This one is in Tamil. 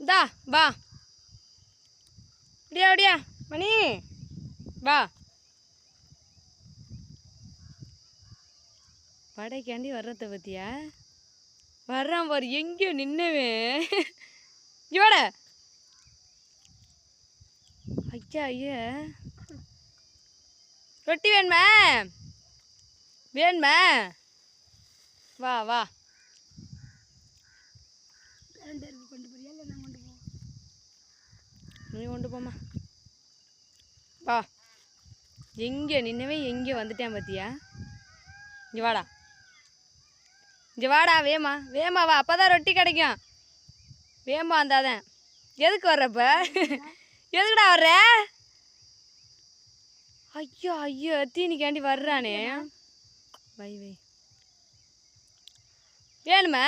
இந்தா வா அப்படியா அப்படியா மணி வா படைக்காண்டி வர்றத பத்தியா வர்றான் பாரு எங்கேயோ நின்னவே இவட ஐயா ஐயா ரொட்டி வேணுமா வேணுமா வா வா நீ கொண்டு போமா வா எங்கே நின்னவே எங்கே வந்துட்டேன் பார்த்தியா இங்கே வாடா இங்கே வாடா வேமா வேமா வா அப்போ தான் ரொட்டி கிடைக்கும் வேமா வந்தாதான் எதுக்கு வர்றப்ப எதுக்குடா வர்ற ஐயோ ஐயோ தீனிக்காண்டி வர்றானே வை வை வேணுமா